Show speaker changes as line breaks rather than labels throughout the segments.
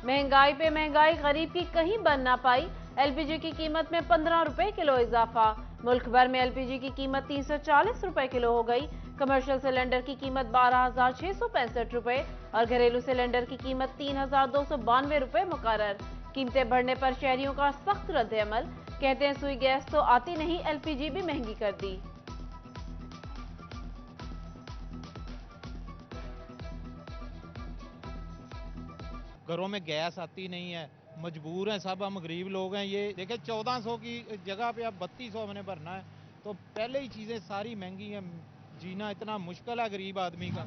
महंगाई पे महंगाई, गरीब की कहीं बन ना पाई। एलपीजी की कीमत में 15 रुपए किलो इजाफा। मुल्क भर में एलपीजी की कीमत 340 रुपए किलो हो गई। कमर्शियल सिलेंडर की कीमत 12,665 रुपए और घरेलू सिलेंडर की कीमत 3,292 रुपए मुकर्रर। कीमतें बढ़ने पर शहरियों का सख्त रद्द-ए-अमल। कहते हैं सुई गैस तो आती नहीं, एलपीजी भी महंगी कर दी।
घरों में गैस आती नहीं है, मजबूर हैं सब, हम गरीब लोग हैं। ये देखिए 1400 की जगह पे अब 3200 हमने भरना है, तो पहले ही चीज़ें सारी महंगी हैं, जीना इतना मुश्किल है गरीब आदमी का।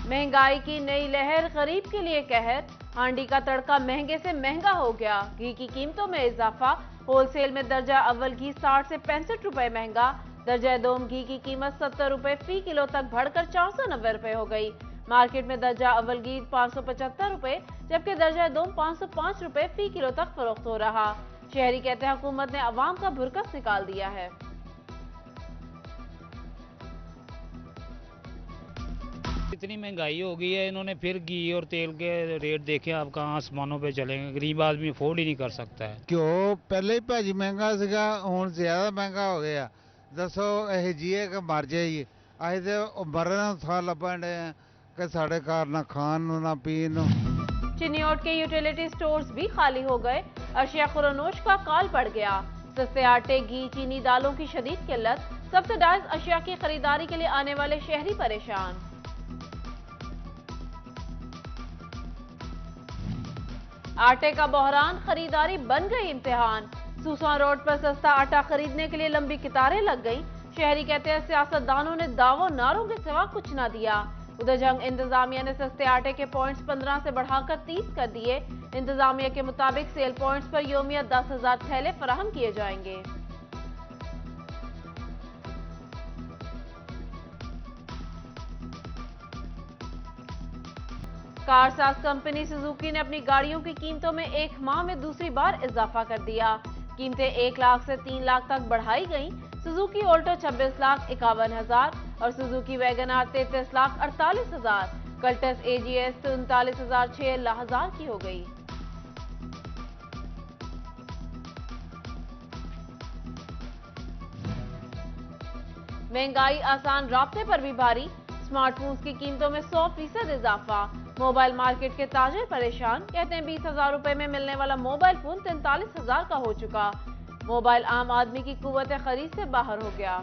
महंगाई की नई लहर गरीब के लिए कहर। हांडी का तड़का महंगे से महंगा हो गया। घी की कीमतों में इजाफा। होलसेल में दर्जा अव्वल घी 60 से 65 रुपए महंगा। दर्जा दोम घी की कीमत 70 रुपए फी किलो तक बढ़कर 490 रुपए हो गई। मार्केट में दर्जा अव्वल घी 575 रुपए जबकि दर्जा दोम 505 रुपए फी किलो तक फरोख्त हो रहा। शहरी कहते हैं हुकूमत ने अवाम का भुरकस निकाल दिया है।
इतनी महंगाई हो गई है, इन्होंने फिर घी और तेल के रेट देखे आप कहाँ आसमानों पे चलेंगे। गरीब आदमी अफोर्ड ही नहीं कर सकता है।
क्यों पहले ही भाजी महंगा ਸੀਗਾ ਹੁਣ ਜ਼ਿਆਦਾ ਮਹਿੰਗਾ ਹੋ ਗਿਆ। ਦੱਸੋ ਇਹ ਜੀਏ ਕਿ ਮਰ ਜਾਈਏ। ਅਸੀਂ ਤੇ ਮਰਨ ਥਾਂ ਲੱਭਣ ਦੇ ਕਿ ਸਾਡੇ ਘਰ ਨਾ ਖਾਣ ਨੂੰ ਨਾ ਪੀਣ ਨੂੰ।
चिन्योट के यूटिलिटी स्टोर्स भी खाली हो गए। अशिया खुरनोश का काल पड़ गया। सस्ते आटे, घी, चीनी, दालों की शदीद किल्लत। सब्सिडाइज अशिया की खरीदारी के लिए आने वाले शहरी परेशान। आटे का बहरान, खरीदारी बन गई इम्तिहान। सूसा रोड पर सस्ता आटा खरीदने के लिए लंबी कतारें लग गई। शहरी कहते हैं सियासतदानों ने दावों नारों के सिवा कुछ ना दिया। उधर जंग इंतजामिया ने सस्ते आटे के पॉइंट्स 15 से बढ़ाकर 30 कर दिए। इंतजामिया के मुताबिक सेल पॉइंट्स पर योमिया 10,000 थैले फराहम किए जाएंगे। कारसाज कंपनी सुजुकी ने अपनी गाड़ियों की कीमतों में एक माह में दूसरी बार इजाफा कर दिया। कीमतें 1 लाख से 3 लाख तक बढ़ाई गईं। सुजुकी ऑल्टो 26,51,000 और सुजुकी वैगनआर 33,48,000। कल्टस एजीएस 39,000 की हो गई। महंगाई आसान राब्ते पर भी भारी। स्मार्टफोन्स की कीमतों में 100% इजाफा। मोबाइल मार्केट के ताजिर परेशान। कहते हैं 20,000 रुपए में मिलने वाला मोबाइल फोन 43,000 का हो चुका। मोबाइल आम आदमी की कुव्वत खरीद से बाहर हो गया।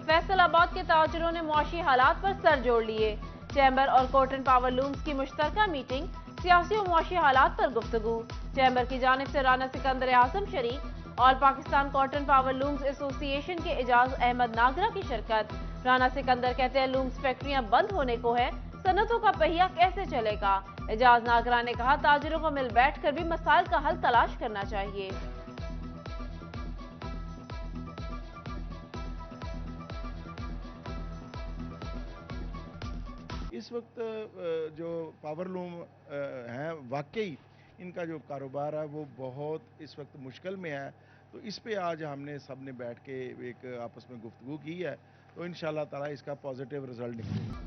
फैसलाबाद के ताजिरों ने मुआशी हालात पर सर जोड़ लिए। चैम्बर और कॉटन पावर लूम्स की मुश्तरका मीटिंग। सियासी और मुआशी हालात पर गुफ्तगू। चैम्बर की जानिब से राना सिकंदर आजम शरीक। All Pakistan cotton power looms association के एजाज अहमद नागरा की शिरकत। राना सिकंदर कहते हैं लूम्स फैक्ट्रियां बंद होने को है, सनतों का पहिया कैसे चलेगा। एजाज नागरा ने कहा ताजिरों को मिल बैठकर भी मसाइल का हल तलाश करना चाहिए।
इस वक्त जो पावर लूम हैं वाकई इनका जो कारोबार है वो बहुत इस वक्त मुश्किल में है। तो इस पे आज हमने सब ने बैठ के एक आपस में गुफ्तगू की है, तो इंशाल्लाह ताला इसका पॉजिटिव रिजल्ट निकलेगा।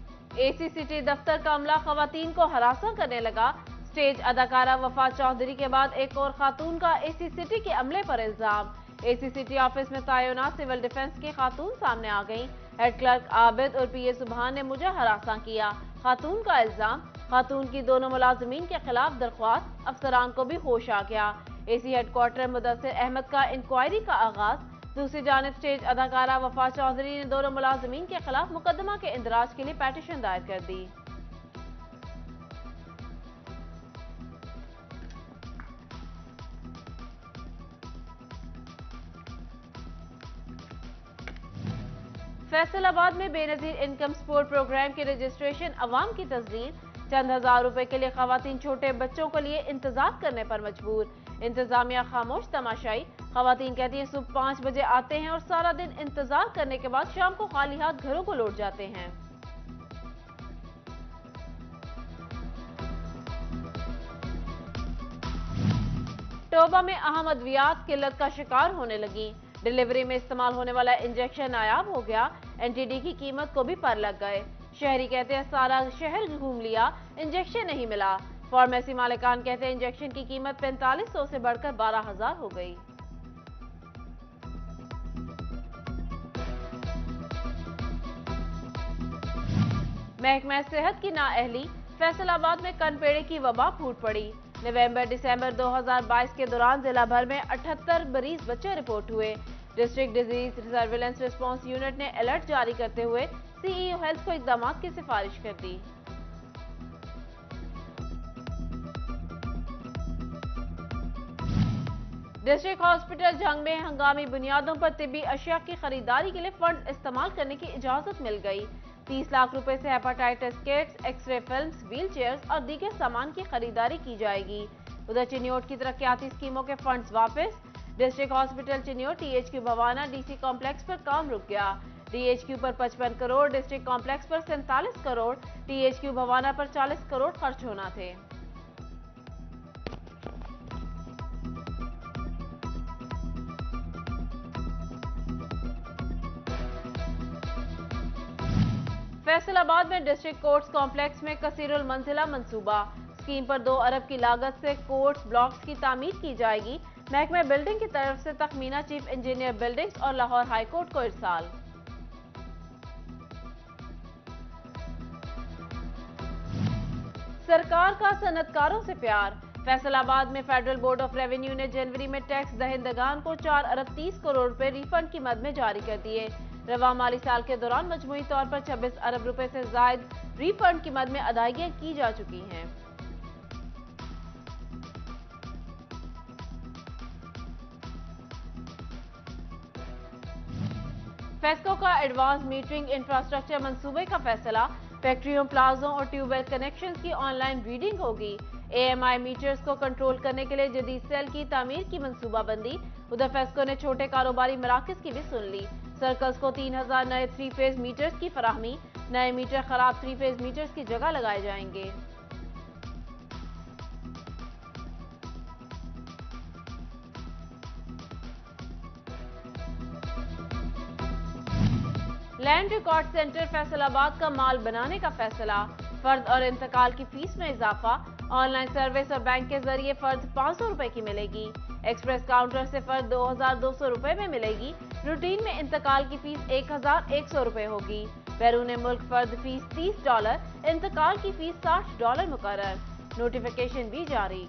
एसीसीटी दफ्तर का अमला खवातीन को हरासा करने लगा। स्टेज अदाकारा वफा चौधरी के बाद एक और खातून का एसीसीटी के अमले पर इल्जाम। एसीसीटी ऑफिस में तैनात सिविल डिफेंस की खातून सामने आ गई। हेड क्लर्क आबिद और पीए सुबहान ने मुझे हरासा किया। खातून का इल्जाम। खातून की दोनों मुलाजिमीन के खिलाफ दरख्वास्त। अफसरान को भी होश आ गया। एसी हेडक्वार्टर मुदस्सिर अहमद का इंक्वायरी का आगाज। दूसरी जानिब स्टेज अदाकारा वफा चौधरी ने दोनों मुलाजिमीन के खिलाफ मुकदमा के इंदराज के लिए पेटिशन दायर कर दी। फैसलाबाद में बेनजीर इनकम सपोर्ट प्रोग्राम के रजिस्ट्रेशन अवाम की तस्दीर। चंद हजार रुपए के लिए खवातीन छोटे बच्चों के लिए इंतजार करने पर मजबूर। इंतजामिया खामोश तमाशाई। खवातीन कहती हैं सुबह 5 बजे आते हैं और सारा दिन इंतजार करने के बाद शाम को खाली हाथ घरों को लौट जाते हैं। टोबा में अहम अद्वियात किल्लत का शिकार होने लगी। डिलीवरी में इस्तेमाल होने वाला इंजेक्शन नायाब हो गया। एनटीडी की कीमत को भी पर लग गए। शहरी कहते हैं सारा शहर घूम लिया, इंजेक्शन नहीं मिला। फार्मेसी मालिकान कहते हैं इंजेक्शन की कीमत 4500 से बढ़कर 12,000 हो गई। महकमा सेहत की नाअहली, फैसलाबाद में कनपेड़े की वबा फूट पड़ी। नवंबर-दिसंबर 2022 के दौरान जिला भर में 78 मरीज बच्चे रिपोर्ट हुए। District disease surveillance response unit ने अलर्ट जारी करते हुए सीईओ हेल्थ को इकदाम की सिफारिश कर दी। डिस्ट्रिक्ट हॉस्पिटल जंग में हंगामी बुनियादों पर तिब्बी अशिया की खरीदारी के लिए फंड इस्तेमाल करने की इजाजत मिल गई। 30 लाख रुपए से hepatitis kits, X-ray films, wheelchairs और दीगर सामान की खरीदारी की जाएगी। उधर चिन्योट की तरक्याती स्कीमों के फंड्स वापस। District hospital Chiniot THQ Bawana DC complex पर काम रुक गया। DHQ पर 55 करोड़, डिस्ट्रिक्ट कॉम्प्लेक्स पर 47 करोड़, THQ भवाना पर 40 करोड़ खर्च होना थे। फैसलाबाद में डिस्ट्रिक्ट कोर्ट्स कॉम्प्लेक्स में कसीरुल मंजिला मंसूबा। स्कीम पर 2 अरब की लागत से कोर्ट्स ब्लॉक्स की तामीर की जाएगी। महकमा बिल्डिंग की तरफ से तखमीना चीफ इंजीनियर बिल्डिंग्स और लाहौर हाई कोर्ट को इरसाल। सरकार का सनतकारों से प्यार। फैसलाबाद में फेडरल बोर्ड ऑफ रेवेन्यू ने जनवरी में टैक्स दहिंदगान को 4 अरब 30 करोड़ रुपए रिफंड की मद में जारी कर दिए। रवा माली साल के दौरान मजमूई तौर पर 26 अरब रुपए से जायद रिफंड की मद में अदायगियां की जा चुकी हैं। फेस्को का एडवांस मीटरिंग इंफ्रास्ट्रक्चर मंसूबे का फैसला। फैक्ट्रियों, प्लाजों और ट्यूबवेल कनेक्शंस की ऑनलाइन रीडिंग होगी। AMI मीटर्स को कंट्रोल करने के लिए जदीद सेल की तामीर की मंसूबाबंदी। उधर फेस्को ने छोटे कारोबारी मराकज की भी सुन ली। सर्कल्स को 3000 नए 3 फेज मीटर्स की फराहमी। नए मीटर खराब 3 फेज मीटर्स की जगह लगाए जाएंगे। लैंड रिकॉर्ड सेंटर फैसलाबाद का माल बनाने का फैसला। फर्द और इंतकाल की फीस में इजाफा। ऑनलाइन सर्विस और बैंक के जरिए फर्द 500 रुपए की मिलेगी। एक्सप्रेस काउंटर से फर्द 2200 रुपए में मिलेगी। रूटीन में इंतकाल की फीस 1100 रुपए होगी। बैरून मुल्क फर्द फीस $30, इंतकाल की फीस $60 मुकर्रर। नोटिफिकेशन भी जारी।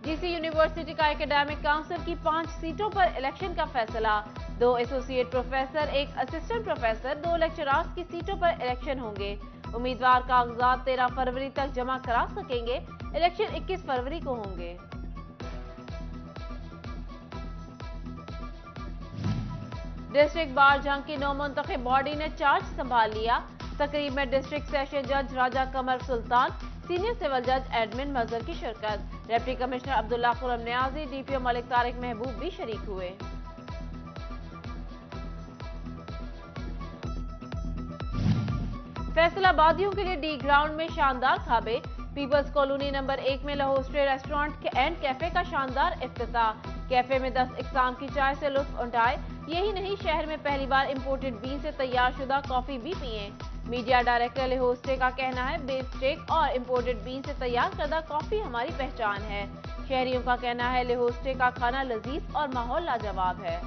GC यूनिवर्सिटी का एकेडमिक काउंसिल की 5 सीटों पर इलेक्शन का फैसला। 2 associate professor, 1 assistant professor, 2 lecturers की सीटों पर इलेक्शन होंगे। उम्मीदवार कागजात 13 फरवरी तक जमा करा सकेंगे। इलेक्शन 21 फरवरी को होंगे। डिस्ट्रिक्ट बार जंग की नौमुंतखब बॉडी ने चार्ज संभाल लिया। तकरीब में डिस्ट्रिक्ट सेशन जज राजा कमर सुल्तान, सीनियर सिविल जज एडमिन मजहर की शिरकत। Deputy commissioner Abdullah Khurram Niazi, DPO Malik Tariq Mahboob भी शरीक हुए। फैसलाबादियों के लिए डी ग्राउंड में शानदार खाबे। पीपल्स कॉलोनी नंबर 1 में लाहौस्ट्रे रेस्टोरेंट एंड कैफे का शानदार इफ्तिताह। कैफे में 10 इकसाम की चाय से लुत्फ उठाए। यही नहीं, शहर में पहली बार इंपोर्टेड बीन से तैयार शुदा कॉफी भी पिए। मीडिया डायरेक्टर लाहौस्ट्रे का कहना है बेस्टेक और इंपोर्टेड बीन से तैयार करदा कॉफी हमारी पहचान है। शहरियों का कहना है लाहौस्ट्रे का खाना लजीज और माहौल लाजवाब है।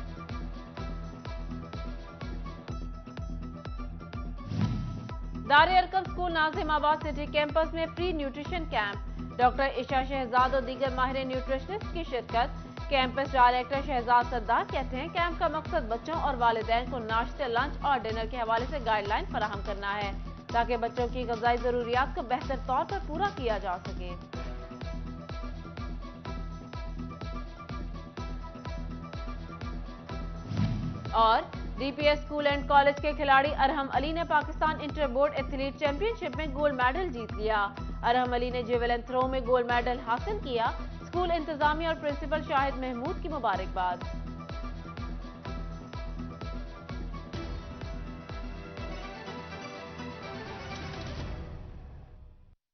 दारे Arkham school Nazimabad city campus में फ्री न्यूट्रिशन कैंप। डॉक्टर इशा शहजाद और दीगर माहिर न्यूट्रिशनिस्ट की शिरकत। कैंपस डायरेक्टर शहजाद सद्दार कहते हैं कैंप का मकसद बच्चों और वालिदैन को नाश्ते, लंच और डिनर के हवाले से गाइडलाइन फराहम करना है ताकि बच्चों की ग़िज़ाई ज़रूरियात को बेहतर तौर पर पूरा किया जा सके। और DPS स्कूल एंड कॉलेज के खिलाड़ी अरहम अली ने Pakistan inter board athlete championship में गोल्ड मेडल जीत लिया। अरहम अली ने जेवलिन थ्रो में गोल्ड मेडल हासिल किया। स्कूल इंतजामिया और प्रिंसिपल शाहिद महमूद की मुबारकबाद।